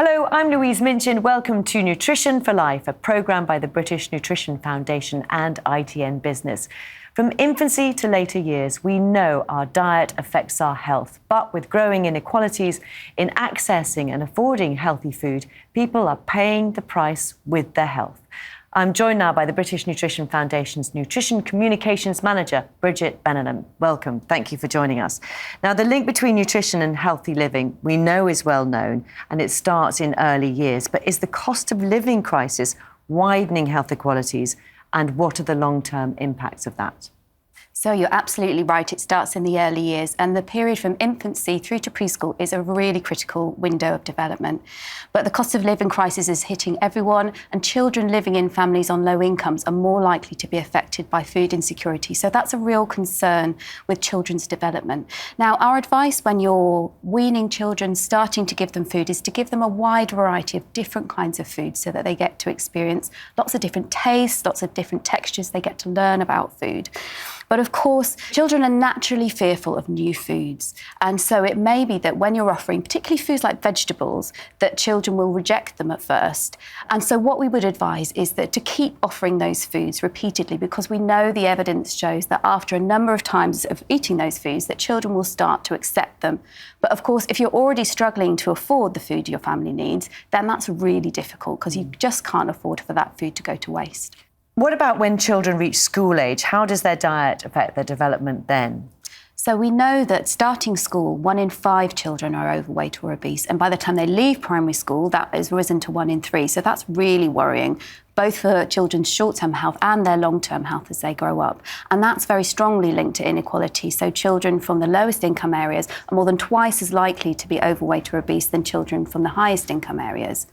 Hello, I'm Louise Minchin. Welcome to Nutrition for Life, a programme by the British Nutrition Foundation and ITN Business. From infancy to later years, we know our diet affects our health. But with growing inequalities in accessing and affording healthy food, people are paying the price with their health. I'm joined now by the British Nutrition Foundation's Nutrition Communications Manager, Bridget Benham. Welcome. Thank you for joining us. Now, the link between nutrition and healthy living we know is well known, and it starts in early years. But is the cost of living crisis widening health inequalities, and what are the long-term impacts of that? So you're absolutely right. It starts in the early years, and the period from infancy through to preschool is a really critical window of development. But the cost of living crisis is hitting everyone, and children living in families on low incomes are more likely to be affected by food insecurity. So that's a real concern with children's development. Now, our advice when you're weaning children, starting to give them food, is to give them a wide variety of different kinds of food so that they get to experience lots of different tastes, lots of different textures. They get to learn about food. But of course, children are naturally fearful of new foods. And so it may be that when you're offering, particularly foods like vegetables, that children will reject them at first. And so what we would advise is that to keep offering those foods repeatedly, because we know the evidence shows that after a number of times of eating those foods, that children will start to accept them. But of course, if you're already struggling to afford the food your family needs, then that's really difficult because you just can't afford for that food to go to waste. What about when children reach school age? How does their diet affect their development then? So we know that starting school, 1 in 5 children are overweight or obese. And by the time they leave primary school, that has risen to 1 in 3. So that's really worrying, both for children's short-term health and their long-term health as they grow up. And that's very strongly linked to inequality. So children from the lowest income areas are more than twice as likely to be overweight or obese than children from the highest income areas.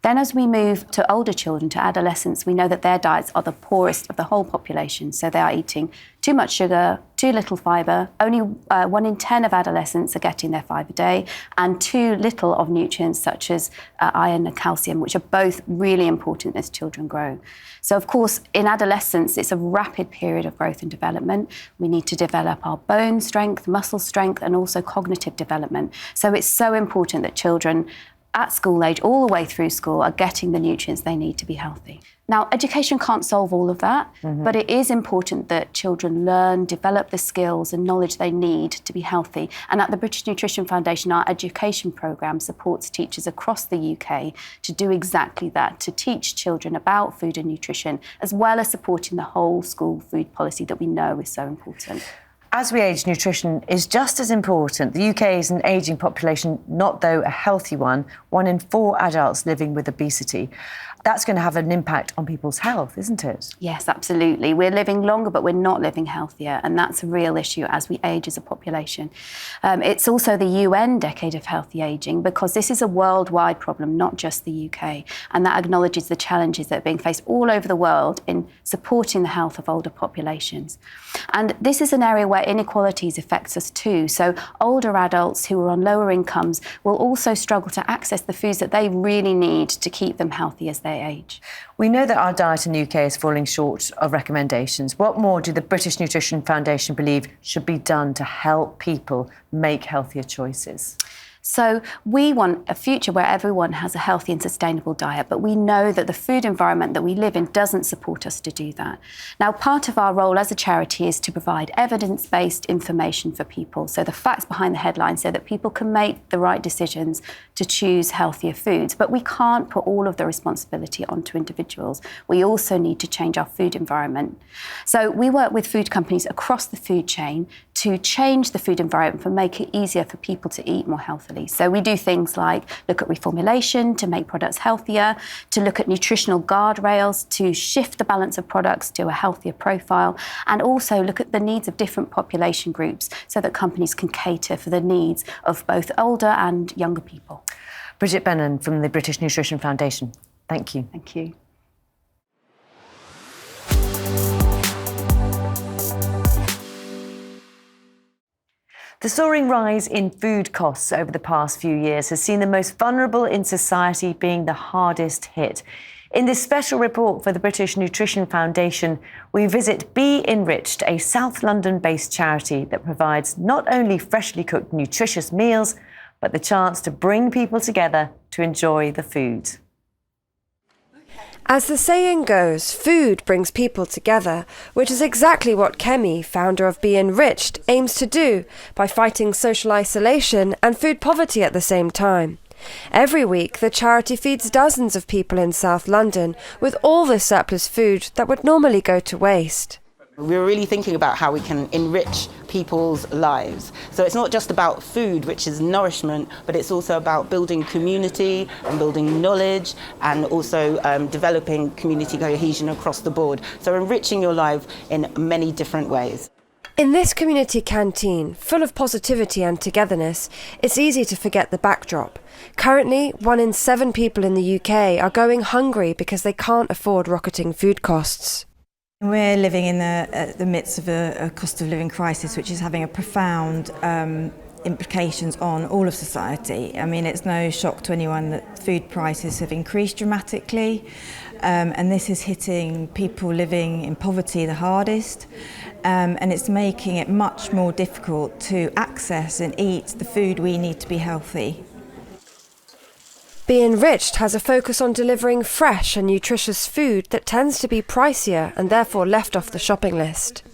Then as we move to older children, to adolescents, we know that their diets are the poorest of the whole population. So they are eating too much sugar, too little fibre. Only 1 in 10 of adolescents are getting their 5 a day, and too little of nutrients such as iron and calcium, which are both really important as children grow. So of course, in adolescence, it's a rapid period of growth and development. We need to develop our bone strength, muscle strength, and also cognitive development. So it's so important that children at school age, all the way through school, are getting the nutrients they need to be healthy. Now, education can't solve all of that, but it is important that children learn, develop the skills and knowledge they need to be healthy. And at the British Nutrition Foundation, our education programme supports teachers across the UK to do exactly that, to teach children about food and nutrition, as well as supporting the whole school food policy that we know is so important. As we age, nutrition is just as important. The UK is an ageing population, not though a healthy one. 1 in 4 adults living with obesity. That's going to have an impact on people's health, isn't it? Yes, absolutely. We're living longer, but we're not living healthier, and that's a real issue as we age as a population. It's also the UN Decade of Healthy Ageing, because this is a worldwide problem, not just the UK, and that acknowledges the challenges that are being faced all over the world in supporting the health of older populations. And this is an area where inequalities affects us too. So older adults who are on lower incomes will also struggle to access the foods that they really need to keep them healthy as they age. We know that our diet in the UK is falling short of recommendations. What more do the British Nutrition Foundation believe should be done to help people make healthier choices? So we want a future where everyone has a healthy and sustainable diet, but we know that the food environment that we live in doesn't support us to do that. Now, part of our role as a charity is to provide evidence-based information for people, so the facts behind the headlines, so that people can make the right decisions to choose healthier foods. But we can't put all of the responsibility onto individuals. We also need to change our food environment. So we work with food companies across the food chain to change the food environment and make it easier for people to eat more healthily. So we do things like look at reformulation to make products healthier, to look at nutritional guardrails to shift the balance of products to a healthier profile, and also look at the needs of different population groups so that companies can cater for the needs of both older and younger people. Bridget Benham from the British Nutrition Foundation. Thank you. Thank you. The soaring rise in food costs over the past few years has seen the most vulnerable in society being the hardest hit. In this special report for the British Nutrition Foundation, we visit Be Enriched, a South London-based charity that provides not only freshly cooked, nutritious meals, but the chance to bring people together to enjoy the food. As the saying goes, food brings people together, which is exactly what Kemi, founder of Be Enriched, aims to do by fighting social isolation and food poverty at the same time. Every week, the charity feeds dozens of people in South London with all the surplus food that would normally go to waste. We're really thinking about how we can enrich people's lives. So it's not just about food, which is nourishment, but it's also about building community and building knowledge and also developing community cohesion across the board. So enriching your life in many different ways. In this community canteen, full of positivity and togetherness, it's easy to forget the backdrop. Currently, 1 in 7 people in the UK are going hungry because they can't afford rocketing food costs. We're living in the midst of a cost of living crisis, which is having a profound implications on all of society. I mean, it's no shock to anyone that food prices have increased dramatically, and this is hitting people living in poverty the hardest, and it's making it much more difficult to access and eat the food we need to be healthy. Be Enriched has a focus on delivering fresh and nutritious food that tends to be pricier and therefore left off the shopping list.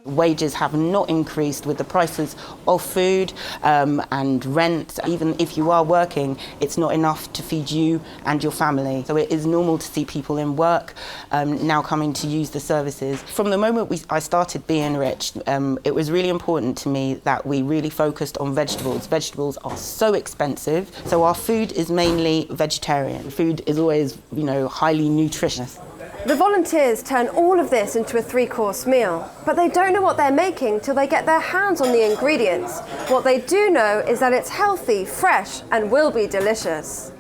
Wages have not increased with the prices of food and rent. Even if you are working, it's not enough to feed you and your family. So it is normal to see people in work now coming to use the services. From the moment I started Be Enriched, it was really important to me that we really focused on vegetables. Vegetables are so expensive, so our food is mainly vegetarian. Food is always, highly nutritious. The volunteers turn all of this into a 3-course meal, but they don't know what they're making till they get their hands on the ingredients. What they do know is that it's healthy, fresh, and will be delicious.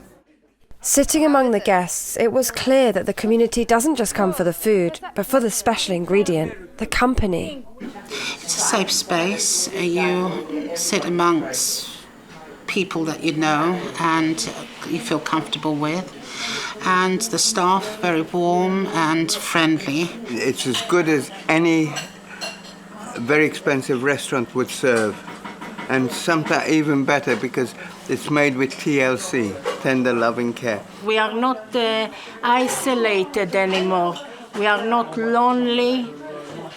Sitting among the guests, it was clear that the community doesn't just come for the food, but for the special ingredient, the company. It's a safe space. You sit amongst people that you know and you feel comfortable with. And the staff very warm and friendly. It's as good as any very expensive restaurant would serve, and sometimes even better because it's made with TLC, tender loving care. We are not isolated anymore. We are not lonely,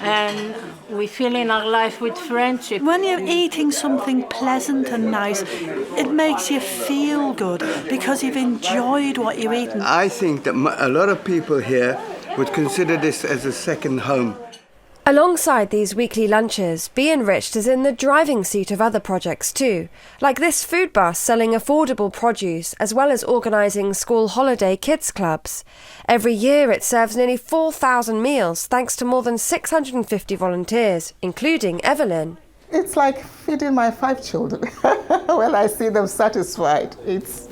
and we feel in our life with friendship. When you're eating something pleasant and nice, it makes you feel good because you've enjoyed what you're eating. I think that a lot of people here would consider this as a second home. Alongside these weekly lunches, Be Enriched is in the driving seat of other projects too, like this food bus selling affordable produce as well as organising school holiday kids clubs. Every year it serves nearly 4,000 meals thanks to more than 650 volunteers, including Evelyn. It's like feeding my 5 children. When I see them satisfied, it's,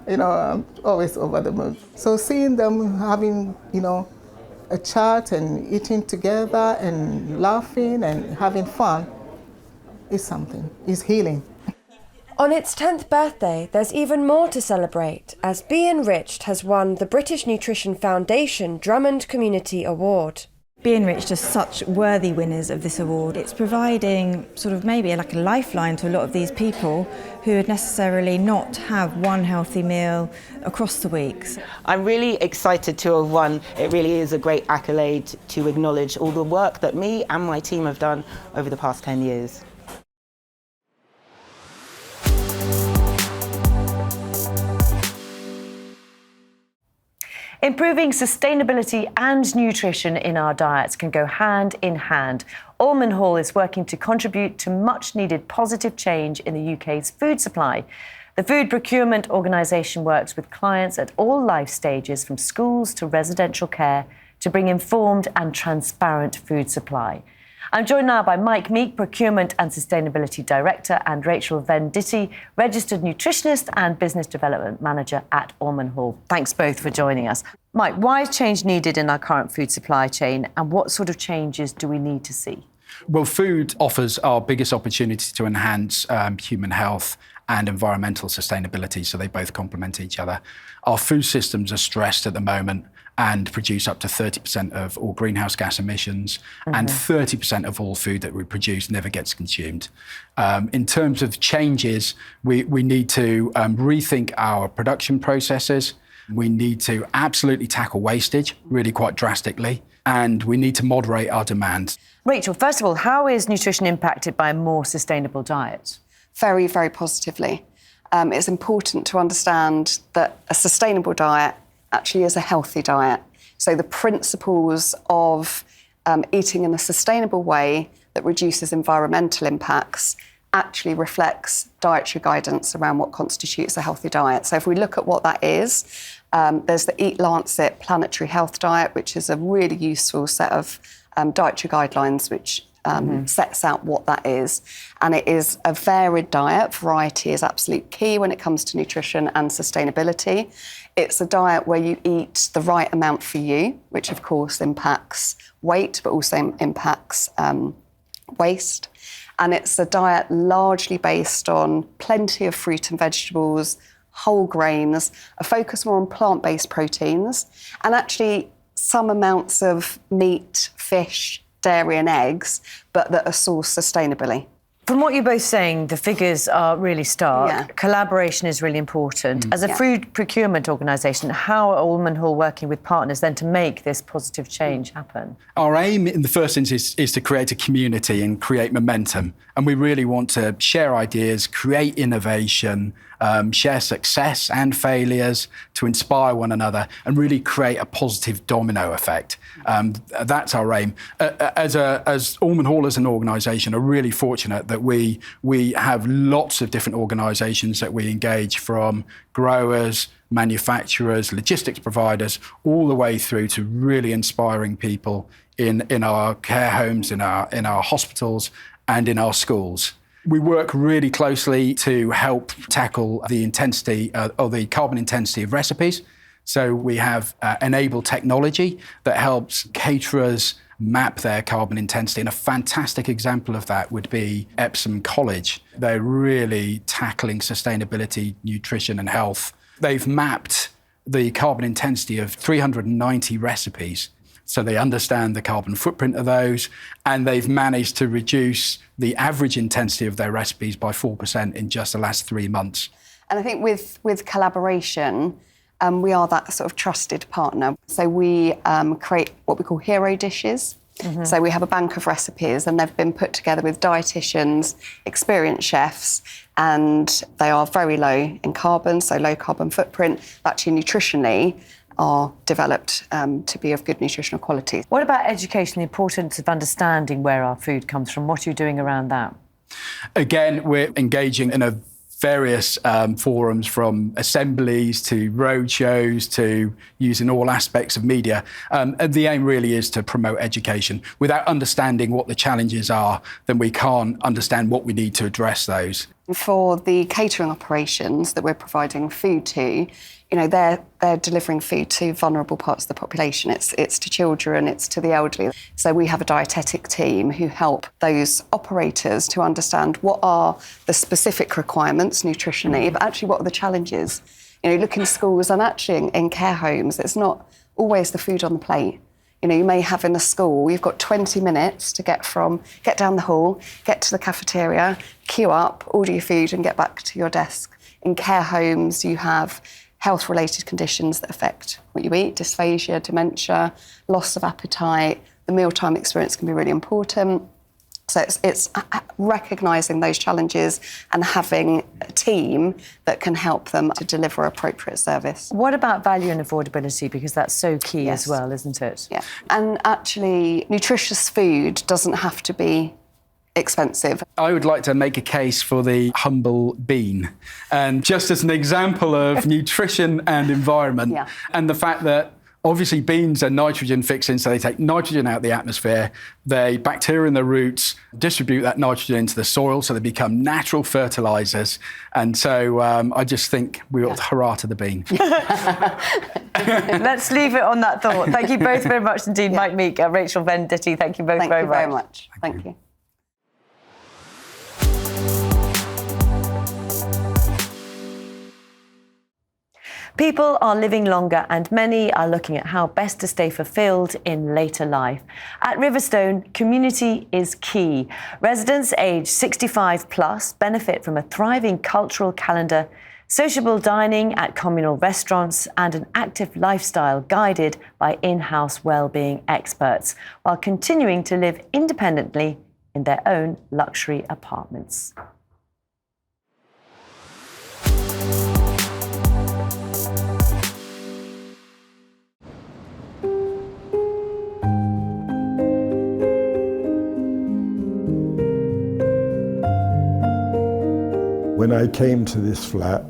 I'm always over the moon. So seeing them having, a chat and eating together and laughing and having fun is something, is healing. On its 10th birthday, there's even more to celebrate, as Be Enriched has won the British Nutrition Foundation Drummond Community Award. Be Enriched are such worthy winners of this award. It's providing sort of maybe like a lifeline to a lot of these people who would necessarily not have one healthy meal across the weeks. I'm really excited to have won. It really is a great accolade to acknowledge all the work that me and my team have done over the past 10 years. Improving sustainability and nutrition in our diets can go hand in hand. Orman Hall is working to contribute to much-needed positive change in the UK's food supply. The Food Procurement Organisation works with clients at all life stages, from schools to residential care, to bring informed and transparent food supply. I'm joined now by Mike Meek, Procurement and Sustainability Director, and Rachel Venditti, Registered Nutritionist and Business Development Manager at Orman Hall. Thanks both for joining us. Mike, why is change needed in our current food supply chain, and what sort of changes do we need to see? Well, food offers our biggest opportunity to enhance human health and environmental sustainability, so they both complement each other. Our food systems are stressed at the moment and produce up to 30% of all greenhouse gas emissions, and 30% of all food that we produce never gets consumed. In terms of changes, we need to rethink our production processes. We need to absolutely tackle wastage really quite drastically, and we need to moderate our demand. Rachel, first of all, how is nutrition impacted by a more sustainable diet? Very, very positively. It's important to understand that a sustainable diet actually is a healthy diet. So the principles of eating in a sustainable way that reduces environmental impacts actually reflects dietary guidance around what constitutes a healthy diet. So if we look at what that is, there's the Eat Lancet Planetary Health Diet, which is a really useful set of dietary guidelines which sets out what that is. And it is a varied diet. Variety is absolutely key when it comes to nutrition and sustainability. It's a diet where you eat the right amount for you, which of course impacts weight, but also impacts waste. And it's a diet largely based on plenty of fruit and vegetables, whole grains, a focus more on plant-based proteins, and actually some amounts of meat, fish, dairy and eggs, but that are sourced sustainably. From what you're both saying, the figures are really stark. Yeah. Collaboration is really important. As a food procurement organisation, how are Almond Hall working with partners then to make this positive change happen? Our aim in the first instance is to create a community and create momentum. And we really want to share ideas, create innovation, share success and failures to inspire one another and really create a positive domino effect. That's our aim. As Almond Hall as an organisation are really fortunate that we have lots of different organisations that we engage, from growers, manufacturers, logistics providers, all the way through to really inspiring people in our care homes, in our hospitals and in our schools. We work really closely to help tackle the intensity or the carbon intensity of recipes. So we have enabled technology that helps caterers map their carbon intensity. And a fantastic example of that would be Epsom College. They're really tackling sustainability, nutrition and health. They've mapped the carbon intensity of 390 recipes. So they understand the carbon footprint of those, and they've managed to reduce the average intensity of their recipes by 4% in just the last 3 months. And I think with collaboration, we are that sort of trusted partner. So we create what we call hero dishes. So we have a bank of recipes and they've been put together with dietitians, experienced chefs, and they are very low in carbon, so low carbon footprint. Actually, nutritionally, are developed to be of good nutritional quality. What about education, the importance of understanding where our food comes from? What are you doing around that? Again, we're engaging in various forums, from assemblies to roadshows to using all aspects of media. And the aim really is to promote education. Without understanding what the challenges are, then we can't understand what we need to address those. For the catering operations that we're providing food to, you know, they're delivering food to vulnerable parts of the population. It's to children, it's to the elderly. So we have a dietetic team who help those operators to understand what are the specific requirements nutritionally, but actually what are the challenges. You know, look in schools and actually in care homes, it's not always the food on the plate. You know, you may have in a school, you've got 20 minutes to get down the hall, get to the cafeteria, queue up, order your food and get back to your desk. In care homes, you have health-related conditions that affect what you eat, dysphagia, dementia, loss of appetite. The mealtime experience can be really important. So it's recognising those challenges and having a team that can help them to deliver appropriate service. What about value and affordability? Because that's so key as well, isn't it? Yeah. And actually, nutritious food doesn't have to be expensive. I would like to make a case for the humble bean. And just as an example of nutrition and environment, and the fact that obviously beans are nitrogen fixing, so they take nitrogen out of the atmosphere. The bacteria in the roots distribute that nitrogen into the soil, so they become natural fertilisers. And so I just think we ought to hurrah to the bean. Let's leave it on that thought. Thank you both very much indeed, Mike Meek, Rachel Venditti. Thank you both very much. Thank you very much. Thank you. People are living longer and many are looking at how best to stay fulfilled in later life. At Riverstone, community is key. Residents aged 65 plus benefit from a thriving cultural calendar, sociable dining at communal restaurants and an active lifestyle guided by in-house well-being experts, while continuing to live independently in their own luxury apartments. When I came to this flat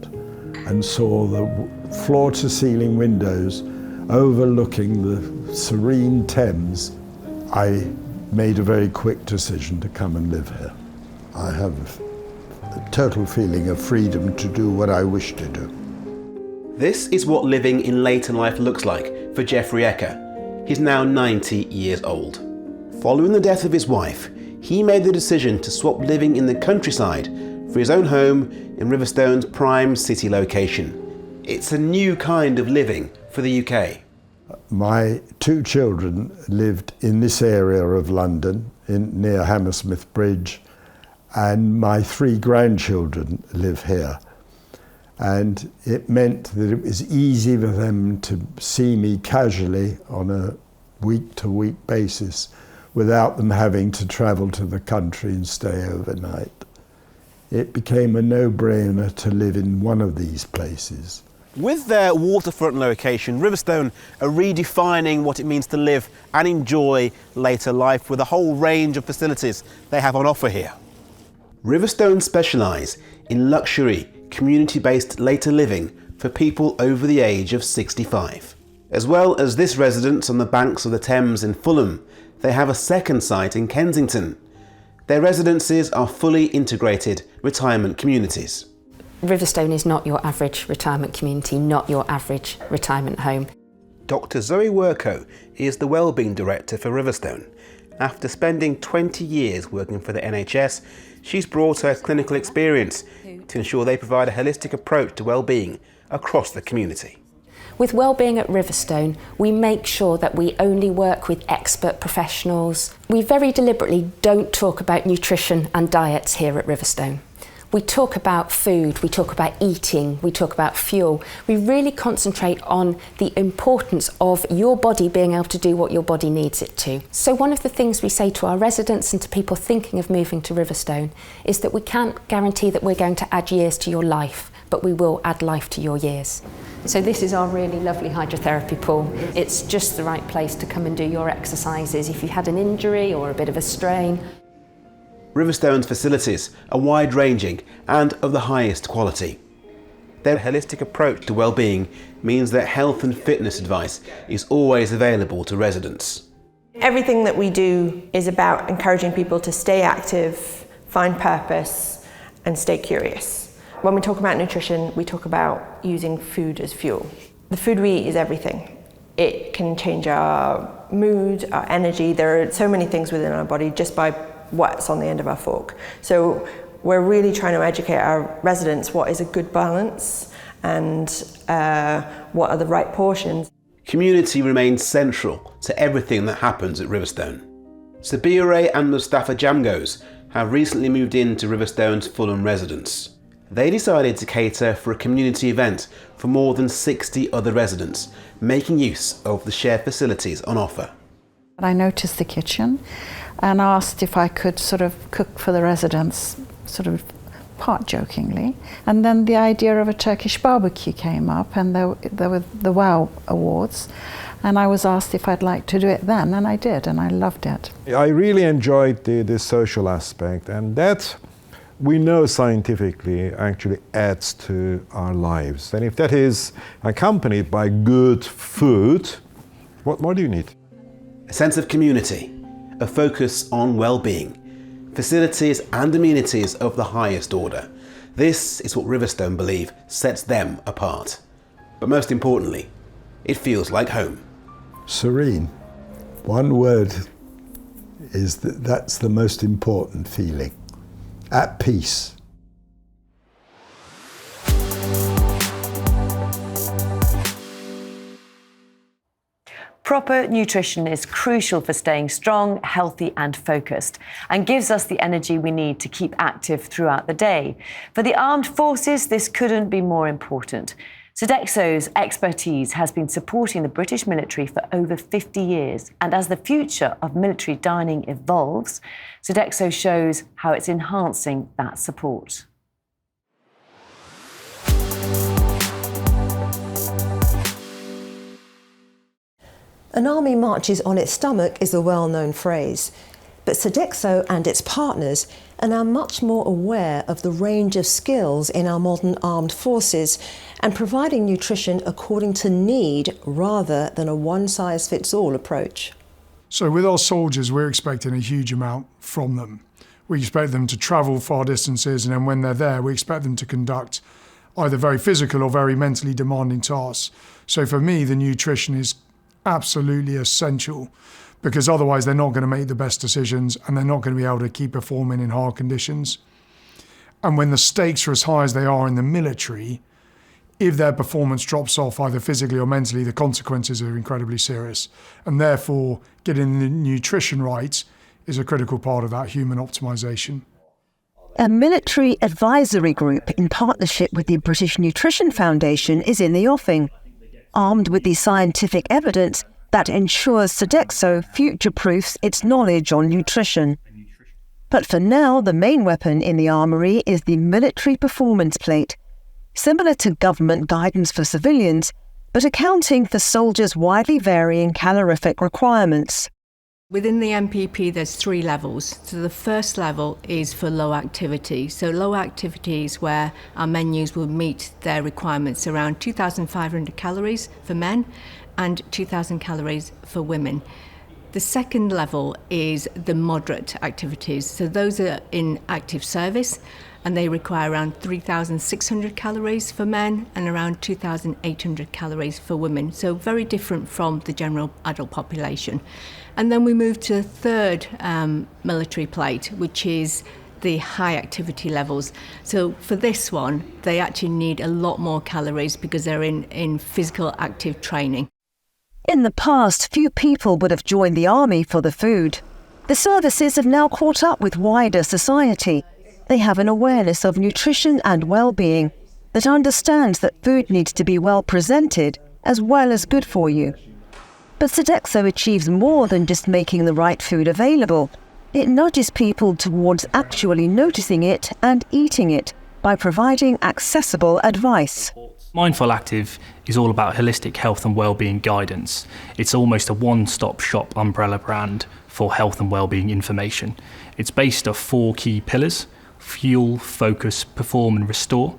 and saw the floor-to-ceiling windows overlooking the serene Thames, I made a very quick decision to come and live here. I have a total feeling of freedom to do what I wish to do. This is what living in later life looks like for Jeffrey Ecker. He's now 90 years old. Following the death of his wife, he made the decision to swap living in the countryside for his own home in Riverstone's prime city location. It's a new kind of living for the UK. My two children lived in this area of London, near Hammersmith Bridge, and my three grandchildren live here. And it meant that it was easy for them to see me casually on a week-to-week basis without them having to travel to the country and stay overnight. It became a no-brainer to live in one of these places. With their waterfront location, Riverstone are redefining what it means to live and enjoy later life with a whole range of facilities they have on offer here. Riverstone specialise in luxury, community-based later living for people over the age of 65. As well as this residence on the banks of the Thames in Fulham, they have a second site in Kensington. Their residences are fully integrated retirement communities. Riverstone is not your average retirement community, not your average retirement home. Dr. Zoe Werko is the Wellbeing Director for Riverstone. After spending 20 years working for the NHS, she's brought her clinical experience to ensure they provide a holistic approach to wellbeing across the community. With Wellbeing at Riverstone, we make sure that we only work with expert professionals. We very deliberately don't talk about nutrition and diets here at Riverstone. We talk about food, we talk about eating, we talk about fuel. We really concentrate on the importance of your body being able to do what your body needs it to. So one of the things we say to our residents and to people thinking of moving to Riverstone is that we can't guarantee that we're going to add years to your life, but we will add life to your years. So this is our really lovely hydrotherapy pool. It's just the right place to come and do your exercises if you had an injury or a bit of a strain. Riverstone's facilities are wide-ranging and of the highest quality. Their holistic approach to well-being means that health and fitness advice is always available to residents. Everything that we do is about encouraging people to stay active, find purpose, and stay curious. When we talk about nutrition, we talk about using food as fuel. The food we eat is everything. It can change our mood, our energy. There are so many things within our body just by what's on the end of our fork. So we're really trying to educate our residents what is a good balance and what are the right portions. Community remains central to everything that happens at Riverstone. Sabire and Mustafa Jamgos have recently moved into Riverstone's Fulham residence. They decided to cater for a community event for more than 60 other residents, making use of the shared facilities on offer. I noticed the kitchen and asked if I could sort of cook for the residents, sort of part jokingly. And then the idea of a Turkish barbecue came up, and there were the WOW Awards, and I was asked if I'd like to do it then, and I did, and I loved it. I really enjoyed the social aspect, and that we know scientifically actually adds to our lives. And if that is accompanied by good food, what more do you need? A sense of community, a focus on well-being, facilities and amenities of the highest order. This is what Riverstone believe sets them apart. But most importantly, it feels like home. Serene. One word is that's the most important feeling. At peace. Proper nutrition is crucial for staying strong, healthy and focused, and gives us the energy we need to keep active throughout the day. For the armed forces, this couldn't be more important. Sodexo's expertise has been supporting the British military for over 50 years, and as the future of military dining evolves, Sodexo shows how it's enhancing that support. An army marches on its stomach is a well-known phrase, but Sodexo and its partners are now much more aware of the range of skills in our modern armed forces and providing nutrition according to need rather than a one-size-fits-all approach. So with our soldiers, we're expecting a huge amount from them. We expect them to travel far distances, and then when they're there, we expect them to conduct either very physical or very mentally demanding tasks. So for me, the nutrition is absolutely essential, because otherwise they're not going to make the best decisions and they're not going to be able to keep performing in hard conditions. And when the stakes are as high as they are in the military, if their performance drops off either physically or mentally, the consequences are incredibly serious. And therefore, getting the nutrition right is a critical part of that human optimization. A military advisory group in partnership with the British Nutrition Foundation is in the offing, armed with the scientific evidence that ensures Sodexo future-proofs its knowledge on nutrition. But for now, the main weapon in the armoury is the military performance plate, similar to government guidance for civilians, but accounting for soldiers' widely varying calorific requirements. Within the MPP, there's 3 levels. So the first level is for low activity. So low activity is where our menus will meet their requirements, around 2,500 calories for men and 2,000 calories for women. The second level is the moderate activities. So those are in active service, and they require around 3,600 calories for men and around 2,800 calories for women. So very different from the general adult population. And then we move to the third military plate, which is the high activity levels. So for this one, they actually need a lot more calories because they're in physical active training. In the past, few people would have joined the army for the food. The services have now caught up with wider society. They have an awareness of nutrition and well-being that understands that food needs to be well presented as well as good for you. But Sodexo achieves more than just making the right food available. It nudges people towards actually noticing it and eating it by providing accessible advice. Mindful Active is all about holistic health and wellbeing guidance. It's almost a one-stop shop umbrella brand for health and wellbeing information. It's based off 4 key pillars: fuel, focus, perform and restore.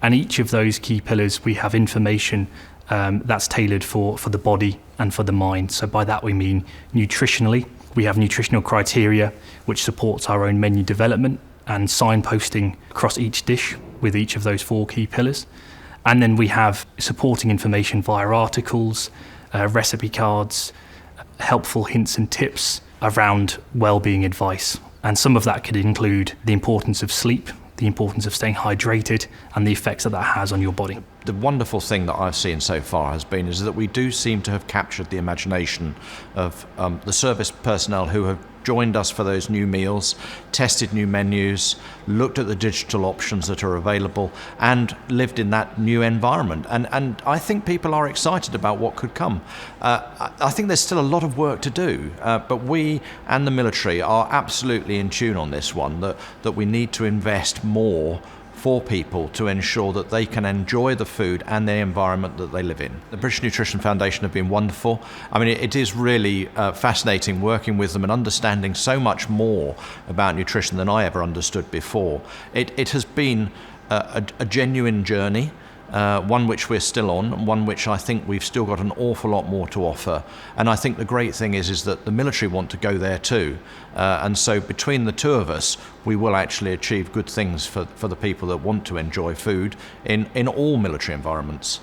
And each of those key pillars we have information that's tailored for the body and for the mind. So by that we mean nutritionally. We have nutritional criteria which supports our own menu development and signposting across each dish with each of those 4 key pillars. And then we have supporting information via articles, recipe cards, helpful hints and tips around wellbeing advice. And some of that could include the importance of sleep, the importance of staying hydrated, and the effects that has on your body. The wonderful thing that I've seen so far is that we do seem to have captured the imagination of the service personnel who have joined us for those new meals, tested new menus, looked at the digital options that are available, and lived in that new environment. And I think people are excited about what could come. I think there's still a lot of work to do, but we and the military are absolutely in tune on this one, that we need to invest more for people to ensure that they can enjoy the food and the environment that they live in. The British Nutrition Foundation have been wonderful. I mean, it is really fascinating working with them and understanding so much more about nutrition than I ever understood before. It has been a genuine journey, one which we're still on, one which I think we've still got an awful lot more to offer. And I think the great thing is that the military want to go there too. And so between the two of us, we will actually achieve good things for the people that want to enjoy food in all military environments.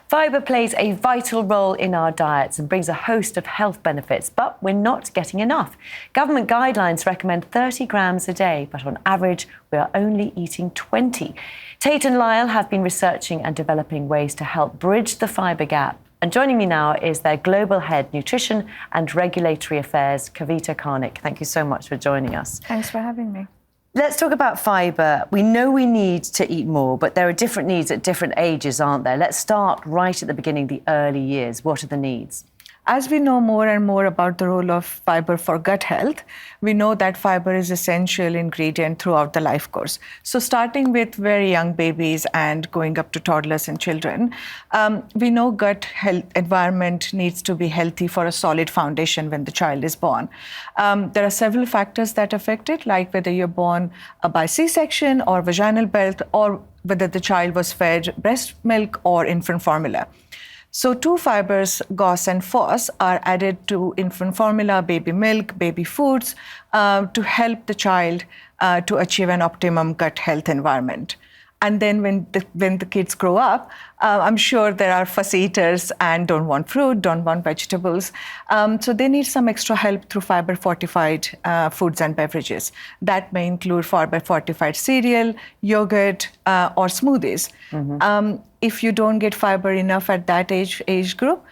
Fibre plays a vital role in our diets and brings a host of health benefits, but we're not getting enough. Government guidelines recommend 30 grams a day, but on average, we are only eating 20. Tate and Lyle have been researching and developing ways to help bridge the fibre gap. And joining me now is their Global Head Nutrition and Regulatory Affairs, Kavita Karnik. Thank you so much for joining us. Thanks for having me. Let's talk about fibre. We know we need to eat more, but there are different needs at different ages, aren't there? Let's start right at the beginning, the early years. What are the needs? As we know more and more about the role of fibre for gut health, we know that fibre is an essential ingredient throughout the life course. So starting with very young babies and going up to toddlers and children, we know gut health environment needs to be healthy for a solid foundation when the child is born. There are several factors that affect it, like whether you're born by C-section or vaginal birth, or whether the child was fed breast milk or infant formula. So 2 fibers, GOS and FOS, are added to infant formula, baby milk, baby foods to help the child to achieve an optimum gut health environment. And then when the kids grow up, I'm sure there are fussy eaters and don't want fruit, don't want vegetables. So they need some extra help through fiber-fortified foods and beverages. That may include fiber-fortified cereal, yogurt, or smoothies. Mm-hmm. If you don't get fiber enough at that age group,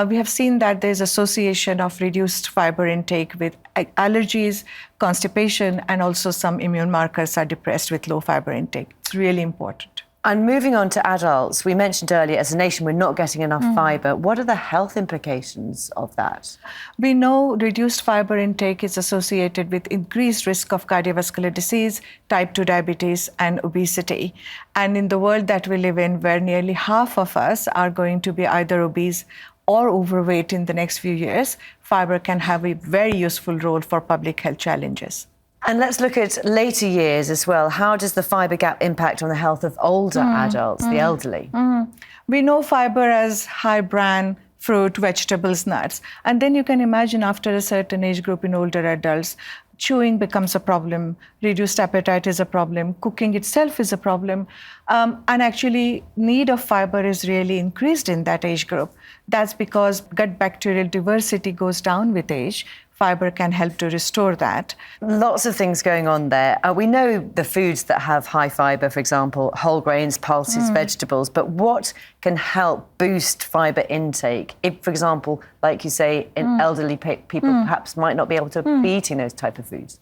we have seen that there's association of reduced fiber intake with allergies, constipation, and also some immune markers are depressed with low fiber intake. It's really important. And moving on to adults, we mentioned earlier, as a nation, we're not getting enough fibre. What are the health implications of that? We know reduced fiber intake is associated with increased risk of cardiovascular disease, type 2 diabetes, and obesity. And in the world that we live in, where nearly half of us are going to be either obese or overweight in the next few years, fiber can have a very useful role for public health challenges. And let's look at later years as well. How does the fibre gap impact on the health of older adults, the elderly? We know fiber as high bran, fruit, vegetables, nuts. And then you can imagine after a certain age group in older adults, chewing becomes a problem, reduced appetite is a problem, cooking itself is a problem, and actually need of fiber is really increased in that age group. That's because gut bacterial diversity goes down with age. Fiber can help to restore that. Lots of things going on there. We know the foods that have high fibre, for example, whole grains, pulses, vegetables, but what can help boost fibre intake? If, for example, like you say, in elderly people perhaps might not be able to be eating those type of foods.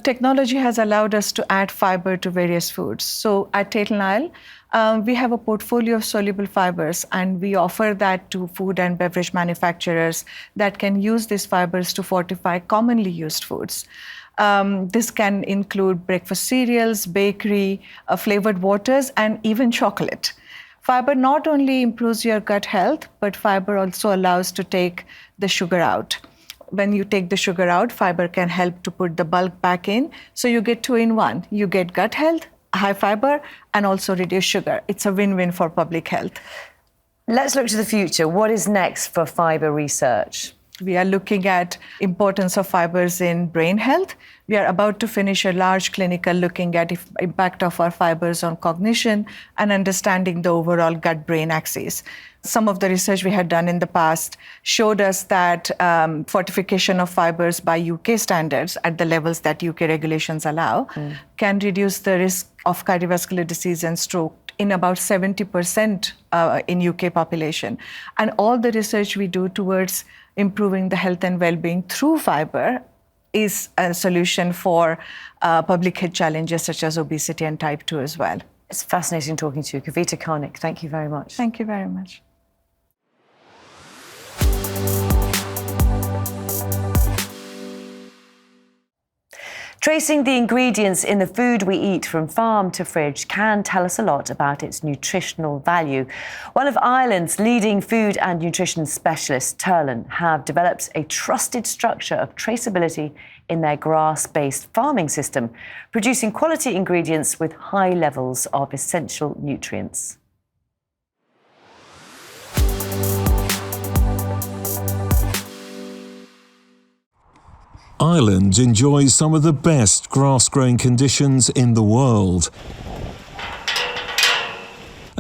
Technology has allowed us to add fiber to various foods. So at Tate & Lyle, we have a portfolio of soluble fibers, and we offer that to food and beverage manufacturers that can use these fibers to fortify commonly used foods. This can include breakfast cereals, bakery, flavored waters, and even chocolate. Fiber not only improves your gut health, but fiber also allows to take the sugar out. When you take the sugar out, fiber can help to put the bulk back in. So you get 2 in 1. You get gut health, high fiber, and also reduce sugar. It's a win-win for public health. Let's look to the future. What is next for fiber research? We are looking at importance of fibers in brain health. We are about to finish a large clinical looking at impact of our fibers on cognition and understanding the overall gut-brain axis. Some of the research we had done in the past showed us that fortification of fibers by UK standards at the levels that UK regulations allow can reduce the risk of cardiovascular disease and stroke in about 70% in UK population. And all the research we do towards improving the health and well-being through fiber is a solution for public health challenges such as obesity and type 2 as well. It's fascinating talking to you. Kavita Karnik, thank you very much. Thank you very much. Tracing the ingredients in the food we eat from farm to fridge can tell us a lot about its nutritional value. One of Ireland's leading food and nutrition specialists, Turlan, have developed a trusted structure of traceability in their grass-based farming system, producing quality ingredients with high levels of essential nutrients. Ireland enjoys some of the best grass-growing conditions in the world.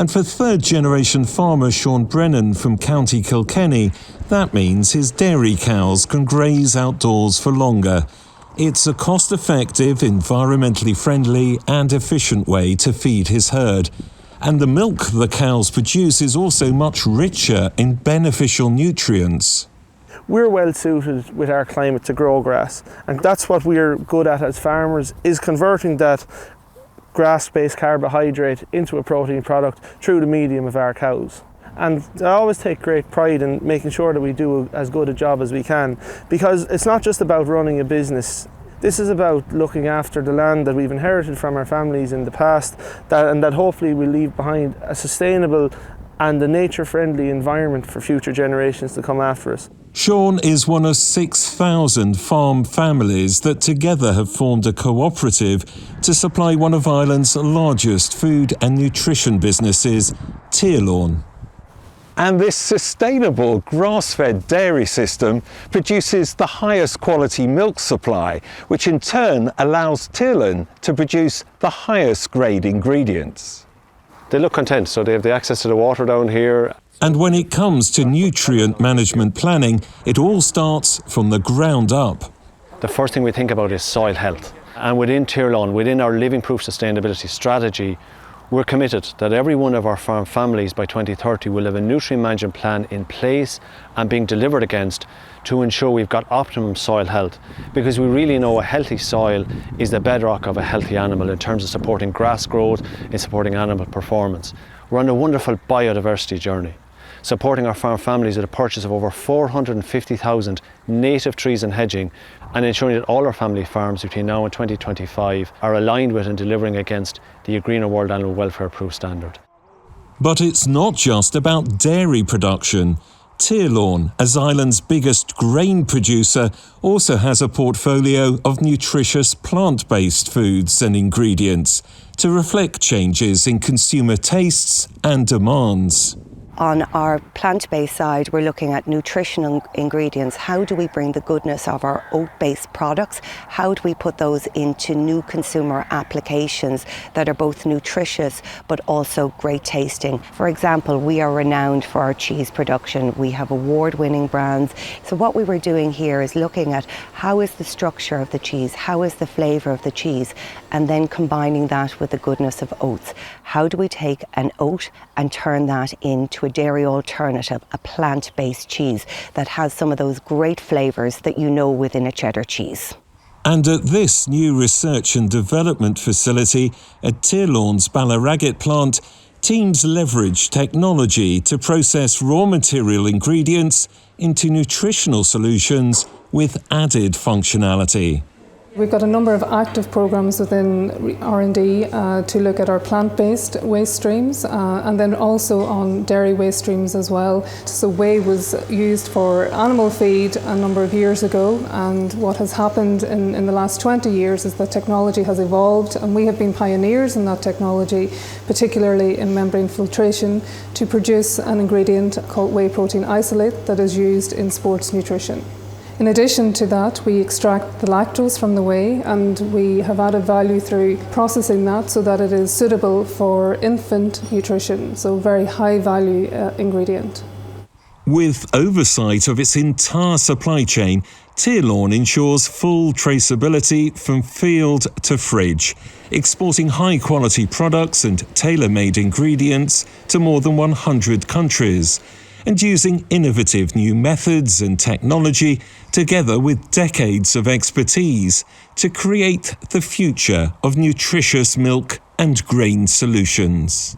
And for third-generation farmer Sean Brennan from County Kilkenny, that means his dairy cows can graze outdoors for longer. It's a cost-effective, environmentally friendly and efficient way to feed his herd. And the milk the cows produce is also much richer in beneficial nutrients. We're well suited with our climate to grow grass, and that's what we're good at as farmers, is converting that grass-based carbohydrate into a protein product through the medium of our cows. And I always take great pride in making sure that we do as good a job as we can, because it's not just about running a business. This is about looking after the land that we've inherited from our families in the past, and that hopefully we'll leave behind a sustainable and a nature-friendly environment for future generations to come after us. Sean is one of 6,000 farm families that together have formed a cooperative to supply one of Ireland's largest food and nutrition businesses, Tearlawn. And this sustainable grass-fed dairy system produces the highest quality milk supply, which in turn allows Tearlawn to produce the highest grade ingredients. They look content, so they have the access to the water down here. And when it comes to nutrient management planning, it all starts from the ground up. The first thing we think about is soil health. And within Tearlawn, within our Living Proof Sustainability strategy, we're committed that every one of our farm families by 2030 will have a nutrient management plan in place and being delivered against to ensure we've got optimum soil health, because we really know a healthy soil is the bedrock of a healthy animal in terms of supporting grass growth and supporting animal performance. We're on a wonderful biodiversity journey, supporting our farm families with a purchase of over 450,000 native trees and hedging, and ensuring that all our family farms between now and 2025 are aligned with and delivering against the Greener World Animal Welfare Approved standard. But it's not just about dairy production. Tearlawn, as Ireland's biggest grain producer, also has a portfolio of nutritious plant-based foods and ingredients to reflect changes in consumer tastes and demands. On our plant-based side, we're looking at nutritional ingredients. How do we bring the goodness of our oat-based products? How do we put those into new consumer applications that are both nutritious but also great tasting? For example, we are renowned for our cheese production. We have award-winning brands. So what we were doing here is looking at how is the structure of the cheese, how is the flavour of the cheese, and then combining that with the goodness of oats. How do we take an oat and turn that into a dairy alternative, a plant-based cheese that has some of those great flavours that you know within a cheddar cheese? And at this new research and development facility at Tearlawn's Ballaragget plant, teams leverage technology to process raw material ingredients into nutritional solutions with added functionality. We've got a number of active programmes within R&D to look at our plant-based waste streams and then also on dairy waste streams as well. So whey was used for animal feed a number of years ago, and what has happened in the last 20 years is that technology has evolved, and we have been pioneers in that technology, particularly in membrane filtration, to produce an ingredient called whey protein isolate that is used in sports nutrition. In addition to that, we extract the lactose from the whey, and we have added value through processing that so that it is suitable for infant nutrition, so very high value ingredient. With oversight of its entire supply chain, Tearlawn ensures full traceability from field to fridge, exporting high-quality products and tailor-made ingredients to more than 100 countries, and using innovative new methods and technology together with decades of expertise to create the future of nutritious milk and grain solutions.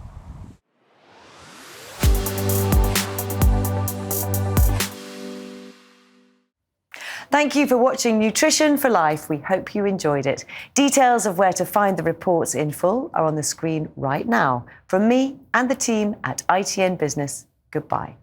Thank you for watching Nutrition for Life. We hope you enjoyed it. Details of where to find the reports in full are on the screen right now. From me and the team at ITN Business, goodbye.